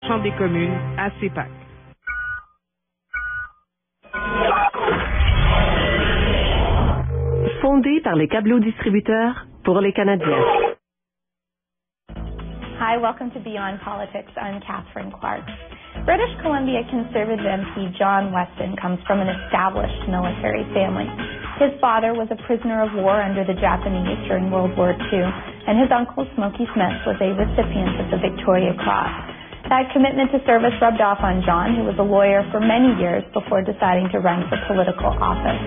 Chambre des communes à CPAC. Fondé par les câbleaux-distributeurs pour les Canadiens. Hi, welcome to Beyond Politics. I'm Catherine Clark. British Columbia Conservative MP John Weston comes from an established military family. His father was a prisoner of war under the Japanese during World War II, and his uncle Smokey Smith was a recipient of the Victoria Cross. That commitment to service rubbed off on John, who was a lawyer for many years before deciding to run for political office.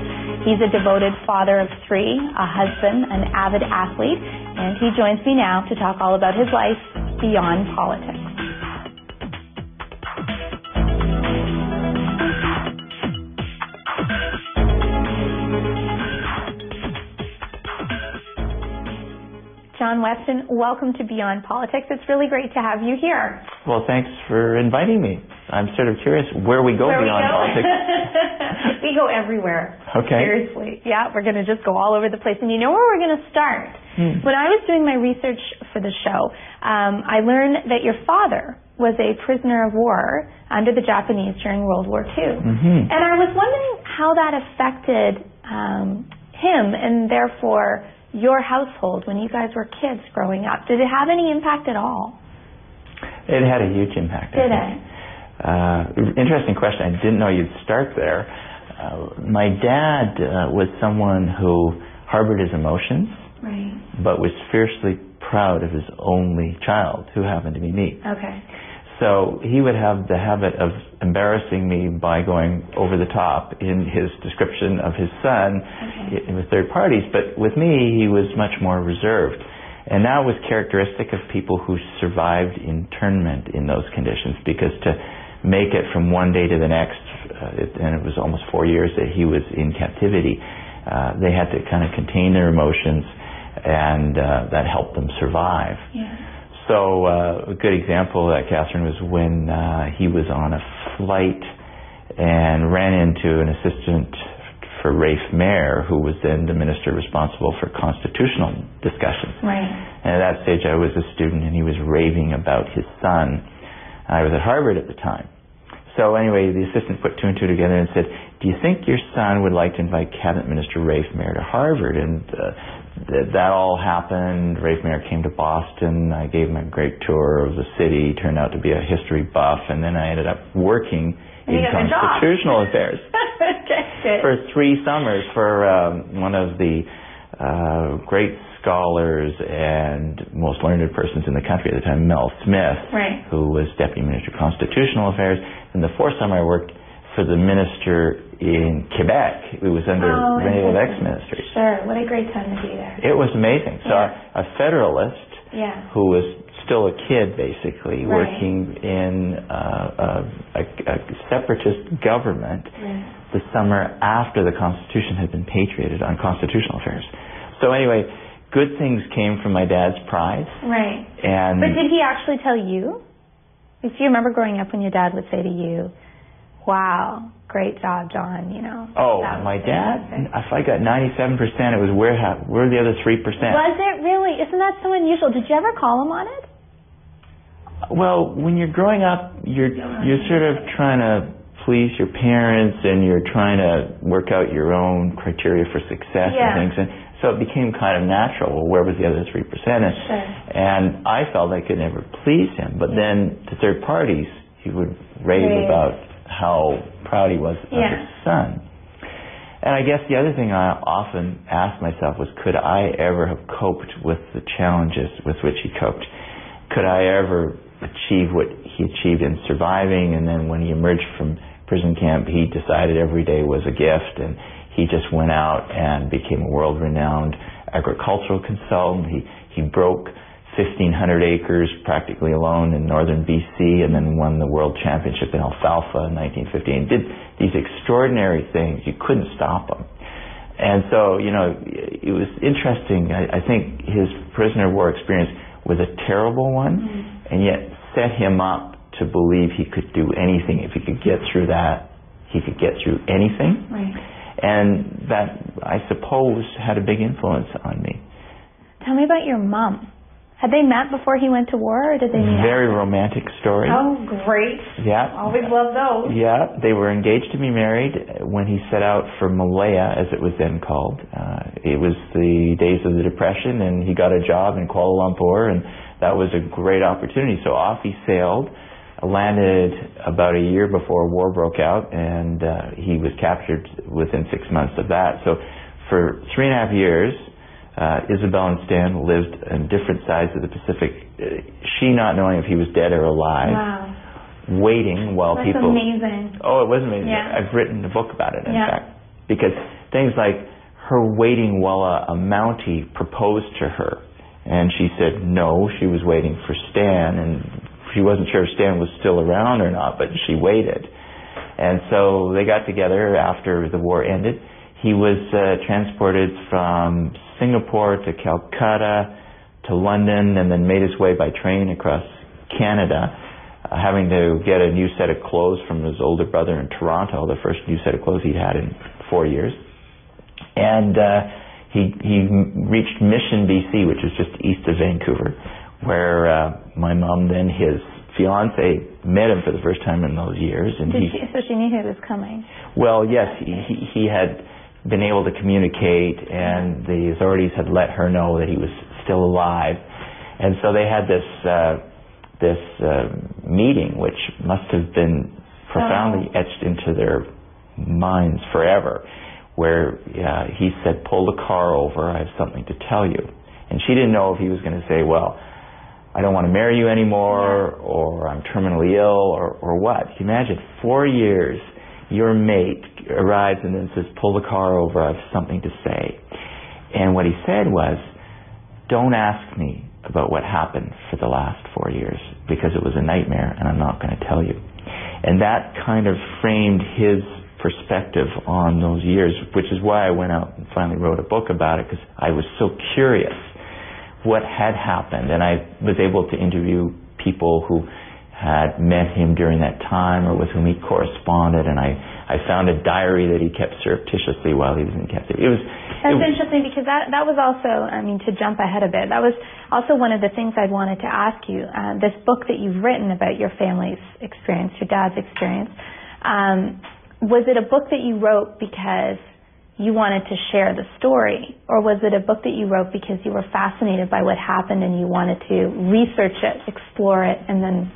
He's a devoted father of three, a husband, an avid athlete, and he joins me now to talk all about his life beyond politics. John Weston, welcome to Beyond Politics. It's really great to have you here. Well, thanks for inviting me. I'm sort of curious where we go beyond politics. We go everywhere. Okay. Seriously. Yeah, we're going to just go all over the place. And you know where we're going to start? When I was doing my research for the show, I learned that your father was a prisoner of war under the Japanese during World War II. And I was wondering how that affected him and therefore your household when you guys were kids growing up. Did it have any impact at all? It had a huge impact. Did it? Interesting question. I didn't know you'd start there. My dad was someone who harbored his emotions, right, but was fiercely proud of his only child, who happened to be me. Okay. So he would have the habit of embarrassing me by going over the top in his description of his son with third parties. But with me, he was much more reserved. And that was characteristic of people who survived internment in those conditions, because to make it from one day to the next, and it was almost 4 years that he was in captivity, they had to kind of contain their emotions, and that helped them survive. Yeah. So a good example of that, Catherine, was when he was on a flight and ran into an assistant for Rafe Mayer, who was then the minister responsible for constitutional discussions. Right. And at that stage I was a student, and he was raving about his son. I was at Harvard at the time. So anyway, the assistant put two and two together and said, "Do you think your son would like to invite Cabinet Minister Rafe Mayer to Harvard?" And that all happened. Rafe Mayer came to Boston. I gave him a great tour of the city. He turned out to be a history buff. And then I ended up working in constitutional affairs for 3 summers for one of the great scholars and most learned persons in the country at the time, Mel Smith, right, who was Deputy Minister of Constitutional Affairs. In the 4th summer I worked for the minister in Quebec, who was under René Lévesque's ministry. Sure, what a great time to be there. It was amazing. So a federalist who was still a kid, basically, working in a separatist government the summer after the Constitution had been patriated on constitutional affairs. So anyway, good things came from my dad's pride. Right. But did he actually tell you? If you remember growing up when your dad would say to you, "Wow, great job, John," you know. Oh, my dad? If I got 97%, it was where the other 3%. Was it really? Isn't that so unusual? Did you ever call him on it? Well, when you're growing up, you're sort of trying to please your parents, and you're trying to work out your own criteria for success and things. And so it became kind of natural. Well, where was the other 3%? And I felt I could never please him. But then to third parties, he would rave about how proud he was of his son. And I guess the other thing I often asked myself was, could I ever have coped with the challenges with which he coped? Could I ever achieve what he achieved in surviving? And then when he emerged from prison camp, he decided every day was a gift, and he just went out and became a world-renowned agricultural consultant. He broke 1,500 acres practically alone in northern BC, and then won the world championship in alfalfa in 1915. Did these extraordinary things. You couldn't stop him. And so, you know, it was interesting. I think his prisoner of war experience was a terrible one, and yet set him up to believe he could do anything. If he could get through that, he could get through anything. Right. And that, I suppose, had a big influence on me. Tell me about your mom. Had they met before he went to war, or did they meet Very after? romantic story. Oh, great. Yeah. Always love those. Yeah, they were engaged to be married when he set out for Malaya, as it was then called. It was the days of the Depression, and he got a job in Kuala Lumpur, and that was a great opportunity. So off he sailed, landed about a year before war broke out, and he was captured within 6 months of that. So for 3.5 years, Isabel and Stan lived on different sides of the Pacific, she not knowing if he was dead or alive. Wow. Waiting while That's people... amazing. Oh, it was amazing. Yeah. I've written a book about it, in fact. Because things like her waiting while a Mountie proposed to her, and she said no, she was waiting for Stan, and she wasn't sure if Stan was still around or not, but she waited. And so they got together after the war ended. He was transported from Singapore to Calcutta to London, and then made his way by train across Canada, having to get a new set of clothes from his older brother in Toronto, the first new set of clothes he'd had in 4 years. And he reached Mission, BC, which is just east of Vancouver, where my mom, then his fiance, met him for the first time in those years. And so she knew he was coming? Well, yes, he had been able to communicate, and the authorities had let her know that he was still alive. And so they had this meeting, which must have been profoundly etched into their minds forever, where he said, pull the car over, I have something to tell you. And she didn't know if he was going to say, well, I don't want to marry you anymore, or I'm terminally ill, or what. Can you imagine, 4 years, your mate arrives and then says, pull the car over, I have something to say. And what he said was, don't ask me about what happened for the last 4 years, because it was a nightmare and I'm not going to tell you. And that kind of framed his perspective on those years, which is why I went out and finally wrote a book about it, because I was so curious what had happened. And I was able to interview people who had met him during that time or with whom he corresponded, and I found a diary that he kept surreptitiously while he was in captivity. That's interesting, because that was also, I mean, to jump ahead a bit, that was also one of the things I wanted to ask you. This book that you've written about your family's experience, your dad's experience, was it a book that you wrote because you wanted to share the story, or was it a book that you wrote because you were fascinated by what happened and you wanted to research it, explore it, and then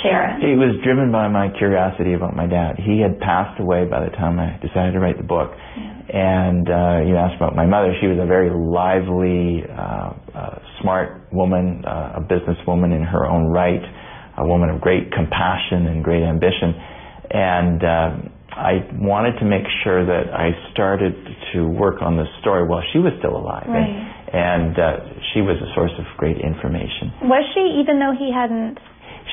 share it? It was driven by my curiosity about my dad. He had passed away by the time I decided to write the book. And you asked about my mother. She was a very lively, smart woman, a businesswoman in her own right, a woman of great compassion and great ambition. And I wanted to make sure that I started to work on the story while she was still alive. Right. And she was a source of great information. Was she, even though he hadn't?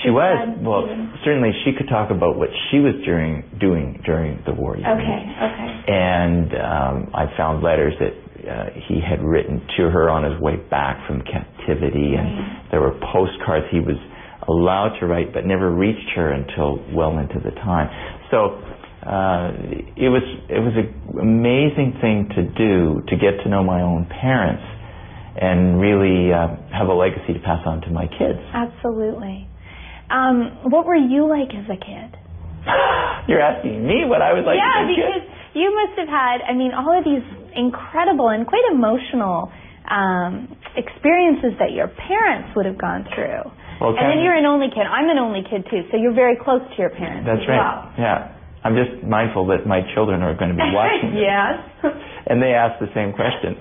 She was. Well, certainly she could talk about what she was doing during the war. Okay. And I found letters that he had written to her on his way back from captivity, and there were postcards he was allowed to write but never reached her until well into the time. So it was an amazing thing to do, to get to know my own parents and really have a legacy to pass on to my kids. Absolutely. What were you like as a kid? You're asking me what I was like as a kid? Yeah, because you must have had, I mean, all of these incredible and quite emotional experiences that your parents would have gone through. Well, and then you're an only kid. I'm an only kid too, so you're very close to your parents. That's right. Well. Yeah. I'm just mindful that my children are going to be watching this. Yes. And they ask the same question.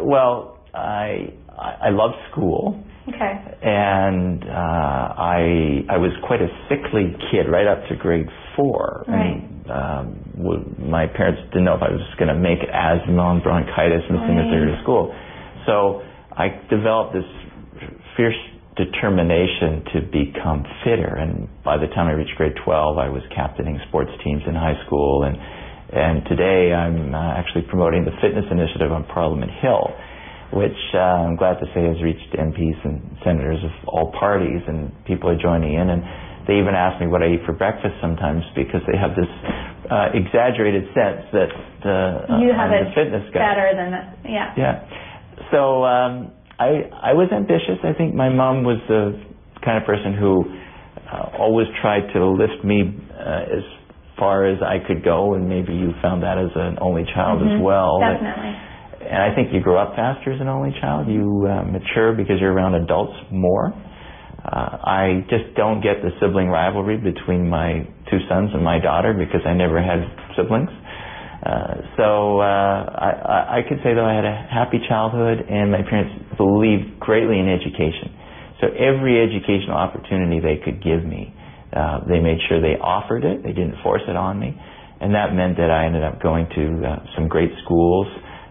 Well, I loved school. Okay. And I was quite a sickly kid right up to grade 4. Right. And my parents didn't know if I was going to make it, asthma and bronchitis, missing a third of school. So I developed this fierce determination to become fitter. And by the time I reached grade 12, I was captaining sports teams in high school. And today I'm actually promoting the fitness initiative on Parliament Hill, which I'm glad to say has reached MPs and senators of all parties, and people are joining in. And they even ask me what I eat for breakfast sometimes, because they have this exaggerated sense that you have I'm it the fitness guy. Better than that. Yeah. Yeah. So I was ambitious. I think my mom was the kind of person who always tried to lift me as far as I could go, and maybe you found that as an only child as well. Definitely. And I think you grow up faster as an only child. You mature because you're around adults more. I just don't get the sibling rivalry between my two sons and my daughter because I never had siblings. So I could say that I had a happy childhood, and my parents believed greatly in education. So every educational opportunity they could give me, they made sure they offered it. They didn't force it on me. And that meant that I ended up going to some great schools.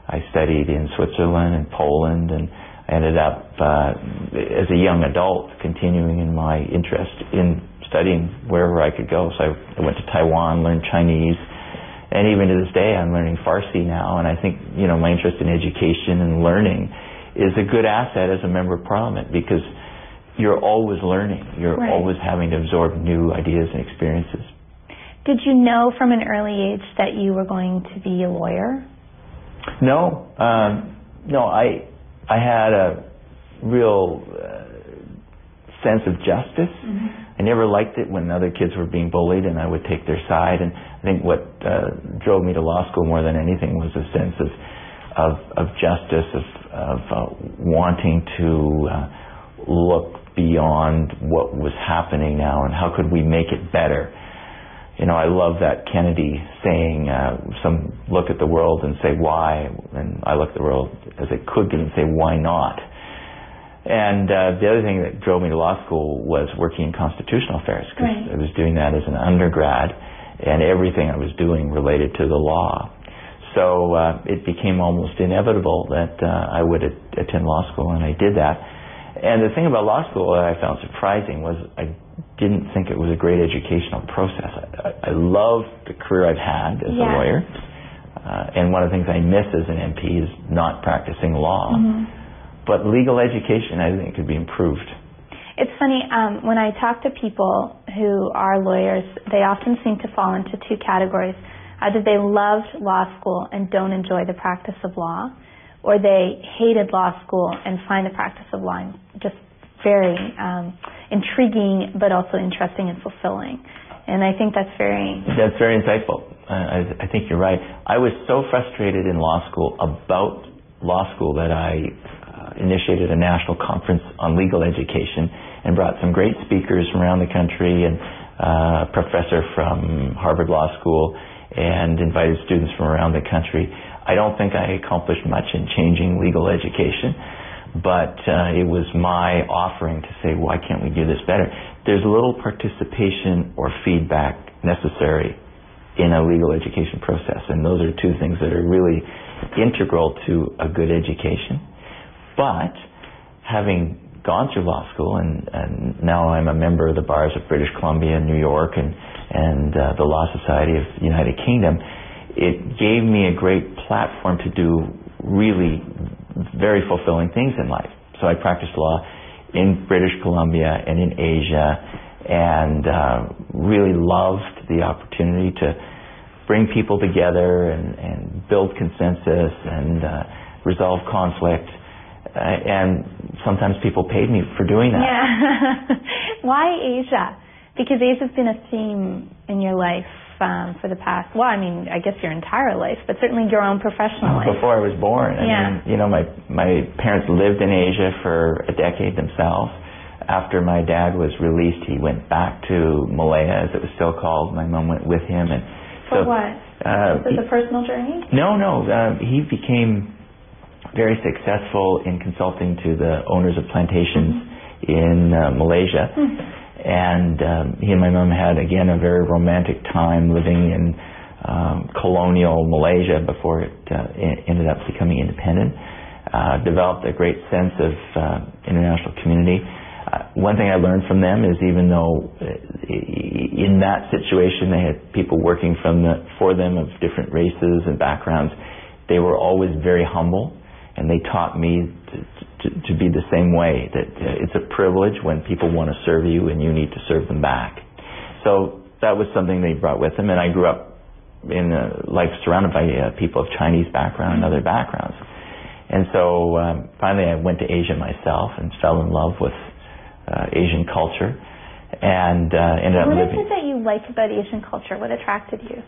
I studied in Switzerland and Poland, and I ended up, as a young adult, continuing in my interest in studying wherever I could go. So I went to Taiwan, learned Chinese, and even to this day I'm learning Farsi now. And I think, my interest in education and learning is a good asset as a member of Parliament, because you're always learning. You're always having to absorb new ideas and experiences. Did you know from an early age that you were going to be a lawyer? No. I had a real sense of justice. I never liked it when other kids were being bullied and I would take their side. And I think what drove me to law school more than anything was a sense of justice, of wanting to look beyond what was happening now and how could we make it better. I love that Kennedy saying, some look at the world and say why, and I look at the world as it could be and say why not. And the other thing that drove me to law school was working in constitutional affairs, because I was doing that as an undergrad, and everything I was doing related to the law. So it became almost inevitable that I would attend law school, and I did that. And the thing about law school that I found surprising was I didn't think it was a great educational process. I loved the career I've had as a lawyer, and one of the things I miss as an MP is not practicing law. But legal education, I think, could be improved. It's funny, when I talk to people who are lawyers, they often seem to fall into two categories. Either they loved law school and don't enjoy the practice of law, or they hated law school and find the practice of law just very intriguing, but also interesting and fulfilling. And I think that's very insightful. I think you're right. I was so frustrated in law school about law school that I initiated a national conference on legal education and brought some great speakers from around the country, and a professor from Harvard Law School, and invited students from around the country. I don't think I accomplished much in changing legal education, but it was my offering to say, why can't we do this better? There's little participation or feedback necessary in a legal education process, and those are two things that are really integral to a good education. But having gone through law school, and now I'm a member of the bars of British Columbia and New York and the Law Society of the United Kingdom, it gave me a great platform to do really very fulfilling things in life. So I practiced law in British Columbia and in Asia, and really loved the opportunity to bring people together and build consensus and resolve conflict. And sometimes people paid me for doing that. Yeah. Why Asia? Because Asia's been a theme in your life for the past, I guess your entire life, but certainly your own professional life. Before I was born. I mean, my parents lived in Asia for a decade themselves. After my dad was released, he went back to Malaya, as it was still called. My mom went with him. And for what? Was it a personal journey? No. He became very successful in consulting to the owners of plantations in Malaysia. And he and my mom had, again, a very romantic time living in colonial Malaysia before it ended up becoming independent. Developed a great sense of international community. One thing I learned from them is, even though in that situation they had people working for them of different races and backgrounds, they were always very humble, and they taught me to be the same way, that it's a privilege when people want to serve you and you need to serve them back. So that was something they brought with them, and I grew up in a life surrounded by people of Chinese background and other backgrounds. And so finally I went to Asia myself and fell in love with Asian culture, and ended up living. What is it that you like about Asian culture? What attracted you?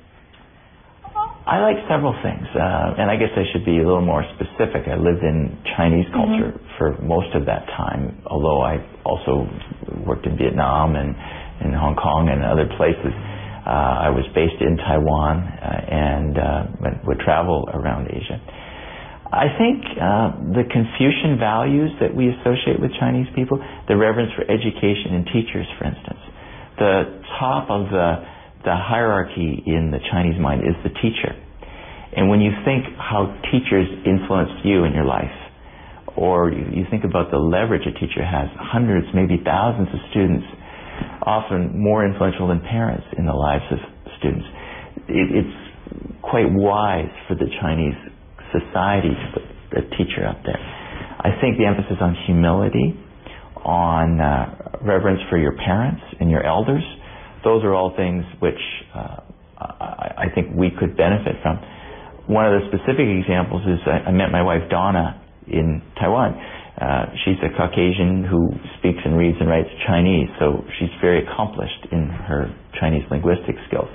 I like several things, and I guess I should be a little more specific. I lived in Chinese culture for most of that time, although I also worked in Vietnam and in Hong Kong and other places. I was based in Taiwan and would travel around Asia. I think the Confucian values that we associate with Chinese people, the reverence for education and teachers, for instance. The top of the hierarchy in the Chinese mind is the teacher. And when you think how teachers influenced you in your life, or you think about the leverage a teacher has, hundreds, maybe thousands of students, often more influential than parents in the lives of students, it's quite wise for the Chinese society to put a teacher up there. I think the emphasis on humility, on reverence for your parents and your elders, those are all things which I think we could benefit from. One of the specific examples is I met my wife Donna in Taiwan. She's a Caucasian who speaks and reads and writes Chinese, so she's very accomplished in her Chinese linguistic skills.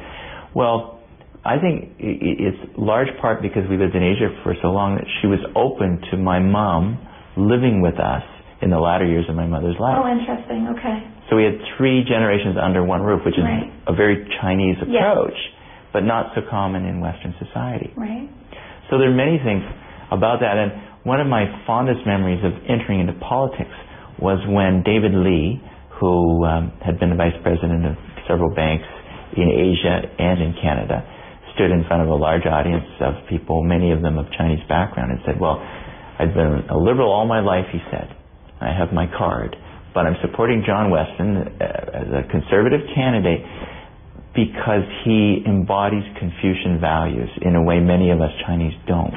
Well, I think it's large part because we lived in Asia for so long that she was open to my mom living with us in the latter years of my mother's life. Oh, interesting. Okay. So we had 3 generations under one roof, which is a very Chinese approach, but not so common in Western society. Right. So there are many things about that. And one of my fondest memories of entering into politics was when David Lee, who had been the vice president of several banks in Asia and in Canada, stood in front of a large audience of people, many of them of Chinese background, and said, well, I've been a liberal all my life, he said. I have my card, but I'm supporting John Weston as a conservative candidate because he embodies Confucian values in a way many of us Chinese don't.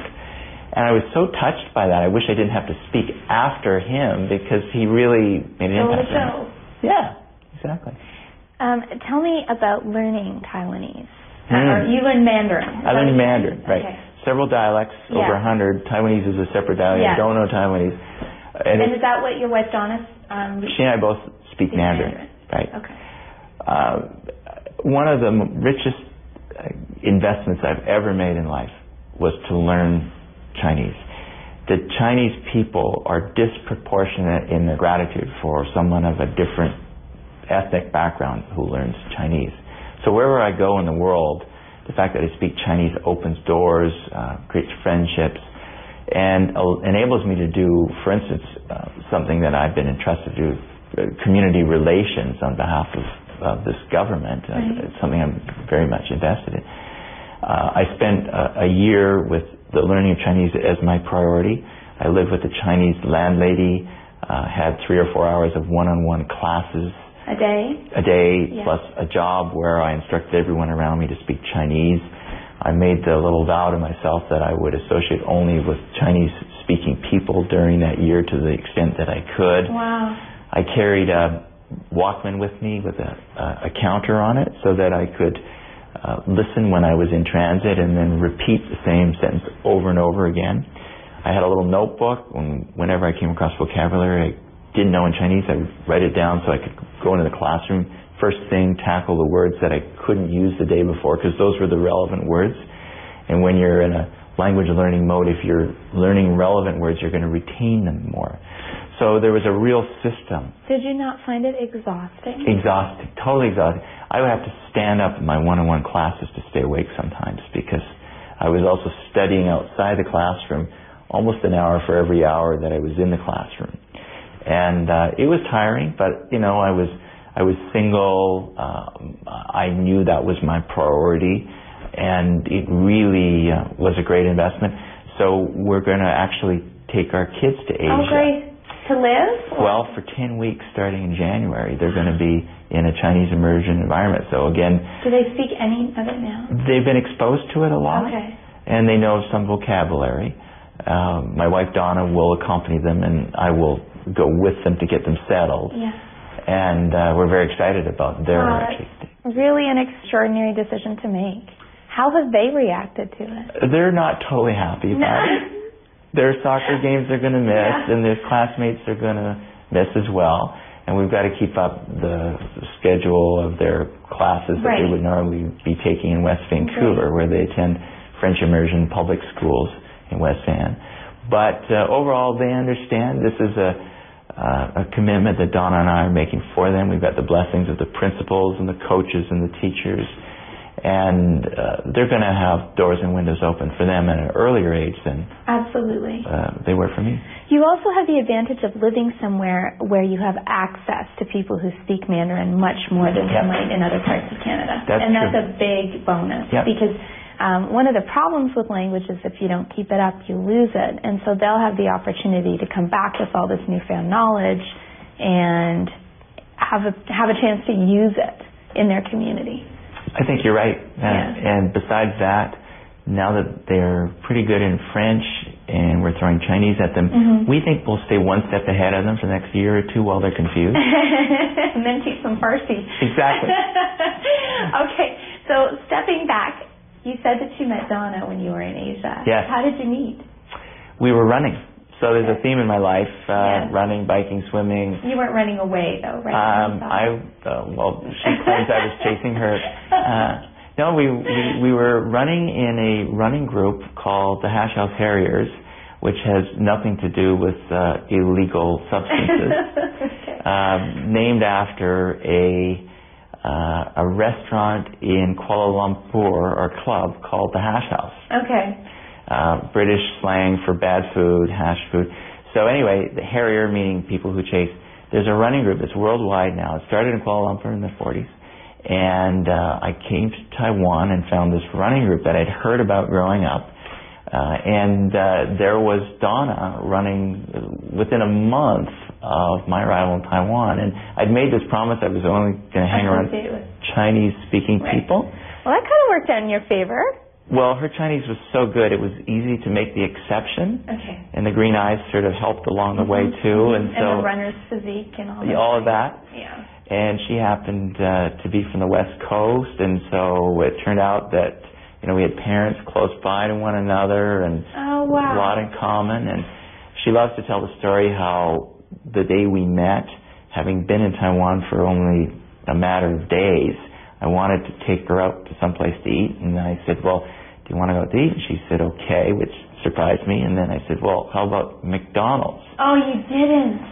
And I was so touched by that. I wish I didn't have to speak after him because he really made an impact on me. Yeah, exactly. Tell me about learning Taiwanese. You learned Mandarin. I learned Mandarin, right. Okay. Several dialects, over 100. Taiwanese is a separate dialect. I don't know Taiwanese. And is that what your wife Donna... she and I both speak Mandarin. Right. Okay. One of the richest investments I've ever made in life was to learn Chinese. The Chinese people are disproportionate in their gratitude for someone of a different ethnic background who learns Chinese. So wherever I go in the world, the fact that I speak Chinese opens doors, creates friendships, and enables me to do, for instance, something that I've been entrusted to do, community relations on behalf of this government. It's something I'm very much invested in. I spent a year with the learning of Chinese as my priority. I lived with a Chinese landlady, had 3 or 4 hours of one-on-one classes. A day, plus a job where I instructed everyone around me to speak Chinese. I made the little vow to myself that I would associate only with Chinese-speaking people during that year to the extent that I could. Wow. I carried a Walkman with me with a counter on it so that I could listen when I was in transit and then repeat the same sentence over and over again. I had a little notebook. Whenever I came across vocabulary I didn't know in Chinese, I would write it down so I could go into the classroom. First thing, tackle the words that I couldn't use the day before because those were the relevant words. And when you're in a language learning mode, if you're learning relevant words, you're going to retain them more. So there was a real system. Did you not find it exhausting? Exhausting, totally exhausting. I would have to stand up in my one-on-one classes to stay awake sometimes because I was also studying outside the classroom almost an hour for every hour that I was in the classroom. And it was tiring, but you know, I was single. I knew that was my priority, and it really was a great investment. So we're going to actually take our kids to Asia. Oh, great. To live? Well, for 10 weeks starting in January, they're going to be in a Chinese immersion environment. So again, do they speak any of it now? They've been exposed to it a lot, and they know some vocabulary. My wife Donna will accompany them, and I will go with them to get them settled. Yeah. And we're very excited about their really an extraordinary decision to make. How have they reacted to it? They're not totally happy about it. their soccer games they're going to miss, and their classmates are going to miss as well. And we've got to keep up the schedule of their classes that they would normally be taking in West Vancouver, where they attend French immersion public schools in West Van. But overall, they understand this is a commitment that Donna and I are making for them. We've got the blessings of the principals and the coaches and the teachers. And they're going to have doors and windows open for them at an earlier age than they were for me. You also have the advantage of living somewhere where you have access to people who speak Mandarin much more than you might in other parts of Canada. That's a big bonus because one of the problems with language is if you don't keep it up, you lose it. And so they'll have the opportunity to come back with all this newfound knowledge and have a chance to use it in their community. I think you're right. And besides that, now that they're pretty good in French and we're throwing Chinese at them, we think we'll stay one step ahead of them for the next year or two while they're confused. And then teach them Farsi. Exactly. Okay, so stepping back, you said that you met Donna when you were in Asia. Yes. How did you meet? We were running. So there's a theme in my life, running, biking, swimming. You weren't running away, though, right? Well, she claims I was chasing her. No, we were running in a running group called the Hash House Harriers, which has nothing to do with illegal substances. Named after a restaurant in Kuala Lumpur, or club, called the Hash House. Okay. British slang for bad food, hash food. So anyway, the Harrier meaning people who chase. There's a running group that's worldwide now. It started in Kuala Lumpur in the 40s. And I came to Taiwan and found this running group that I'd heard about growing up. And there was Donna running within a month of my arrival in Taiwan. And I'd made this promise I was only going to hang around Chinese-speaking people. Well, that kind of worked out in your favor. Well, her Chinese was so good, it was easy to make the exception. Okay. And the green eyes sort of helped along the way, too. And so the runner's physique and all that. All of that. Yeah. And she happened to be from the West Coast, and so it turned out that, we had parents close by to one another and a lot in common. And she loves to tell the story how the day we met, having been in Taiwan for only a matter of days, I wanted to take her out to someplace to eat, and I said, well, do you want to go out to eat? And she said, okay, which surprised me. And then I said, well, how about McDonald's? Oh, you didn't?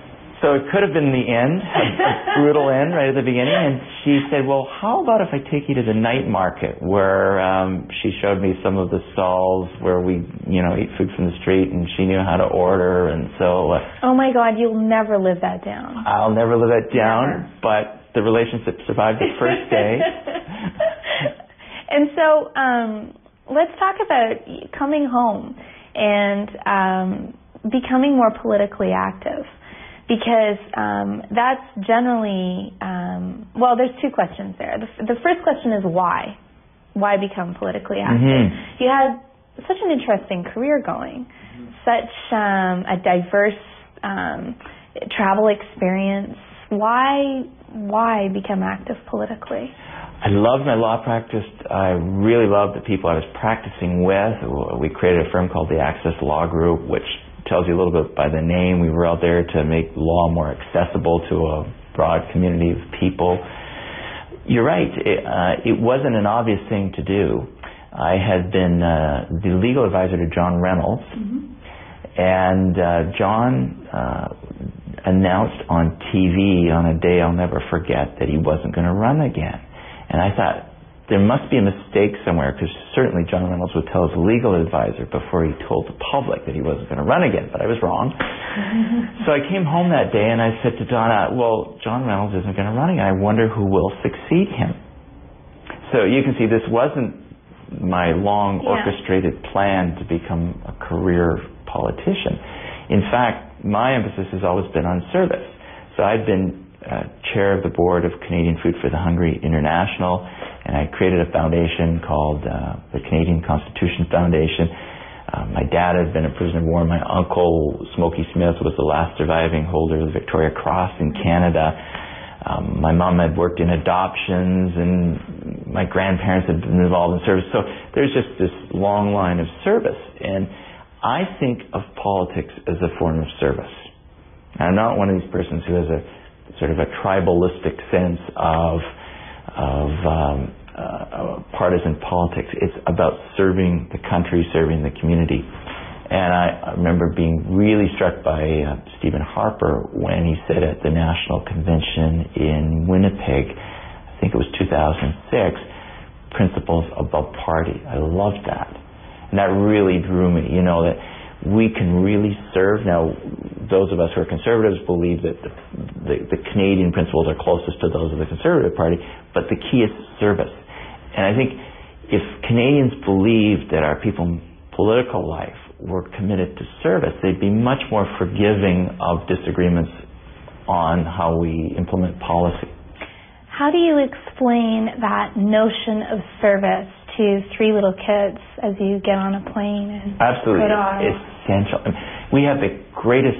So it could have been the end, a brutal end right at the beginning. And she said, well, how about if I take you to the night market, where she showed me some of the stalls where we, eat food from the street, and she knew how to order. And so... oh, my God, you'll never live that down. I'll never live that down, but... the relationship survived the first day. And so let's talk about coming home and becoming more politically active, because that's generally, there's two questions there. The first question is why? Why become politically active? You had such an interesting career going, such a diverse travel experience. Why become active politically? I loved my law practice. I really loved the people I was practicing with. We created a firm called the Access Law Group, which tells you a little bit by the name. We were out there to make law more accessible to a broad community of people. You're right. It wasn't an obvious thing to do. I had been the legal advisor to John Reynolds, and John announced on TV on a day I'll never forget that he wasn't going to run again. And I thought, there must be a mistake somewhere, because certainly John Reynolds would tell his legal advisor before he told the public that he wasn't going to run again, but I was wrong. So I came home that day and I said to Donna, well, John Reynolds isn't going to run again. I wonder who will succeed him. So you can see this wasn't my long orchestrated plan to become a career politician. In fact, my emphasis has always been on service. So I'd been chair of the board of Canadian Food for the Hungry International, and I created a foundation called the Canadian Constitution Foundation. My dad had been a prisoner of war. My uncle, Smokey Smith, was the last surviving holder of the Victoria Cross in Canada. My mom had worked in adoptions, and my grandparents had been involved in service. So there's just this long line of service. And I think of politics as a form of service. I'm not one of these persons who has a sort of a tribalistic sense of partisan politics. It's about serving the country, serving the community. And I remember being really struck by Stephen Harper when he said at the National Convention in Winnipeg, I think it was 2006, principles above party. I loved that. And that really drew me, that we can really serve. Now, those of us who are conservatives believe that the Canadian principles are closest to those of the Conservative Party, but the key is service. And I think if Canadians believed that our people's political life were committed to service, they'd be much more forgiving of disagreements on how we implement policy. How do you explain that notion of service to 3 little kids as you get on a plane and Absolutely. put on? It's essential. We have the greatest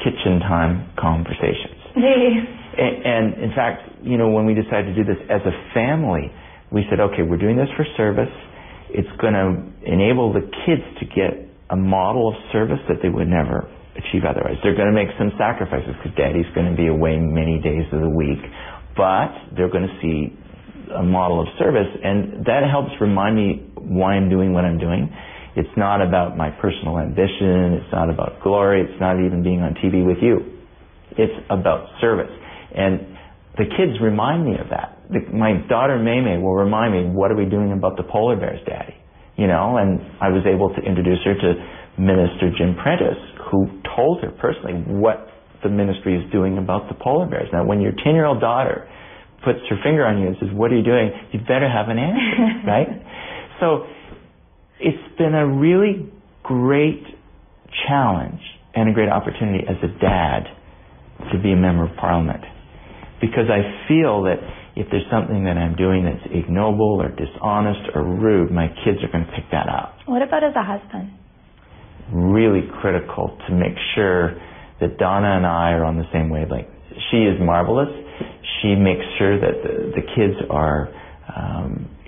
kitchen time conversations. And in fact, when we decided to do this as a family, we said, okay, we're doing this for service. It's going to enable the kids to get a model of service that they would never achieve otherwise. They're going to make some sacrifices because Daddy's going to be away many days of the week, but they're going to see a model of service, and that helps remind me why I'm doing what I'm doing. It's not about my personal ambition. It's not about glory. It's not even being on TV with you. It's about service. And the kids remind me of that. My daughter Mei Mei will remind me, what are we doing about the polar bears, Daddy? And I was able to introduce her to Minister Jim Prentice, who told her personally what the ministry is doing about the polar bears. Now, when your 10-year-old daughter puts her finger on you and says, what are you doing? You better have an answer, right? So it's been a really great challenge and a great opportunity as a dad to be a member of Parliament, because I feel that if there's something that I'm doing that's ignoble or dishonest or rude, my kids are going to pick that up. What about as a husband? Really critical to make sure that Donna and I are on the same wavelength. She is marvelous. She makes sure that the kids are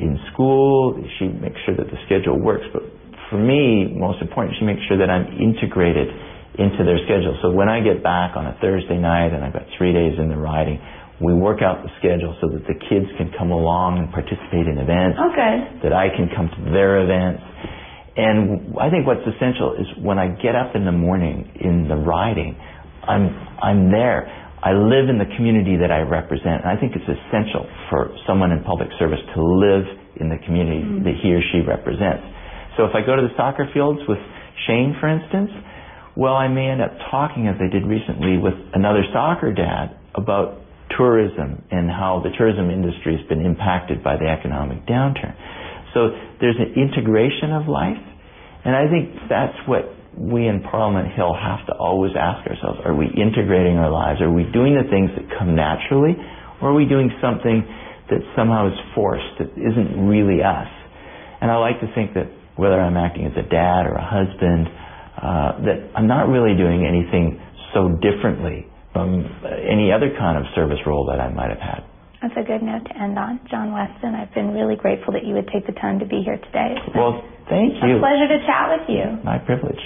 in school. She makes sure that the schedule works. But for me, most important, she makes sure that I'm integrated into their schedule. So when I get back on a Thursday night and I've got 3 days in the riding, we work out the schedule so that the kids can come along and participate in events, that I can come to their events. And I think what's essential is when I get up in the morning in the riding, I'm there. I live in the community that I represent, and I think it's essential for someone in public service to live in the community that he or she represents. So if I go to the soccer fields with Shane, for instance, well, I may end up talking, as I did recently, with another soccer dad about tourism and how the tourism industry has been impacted by the economic downturn. So there's an integration of life, and I think that's what we in Parliament Hill have to always ask ourselves. Are we integrating our lives? Are we doing the things that come naturally, or are we doing something that somehow is forced, that isn't really us? And I like to think that whether I'm acting as a dad or a husband, that I'm not really doing anything so differently from any other kind of service role that I might have had. That's a good note to end on. John Weston, I've been really grateful that you would take the time to be here today. Well, thank you. A pleasure to chat with you. My privilege.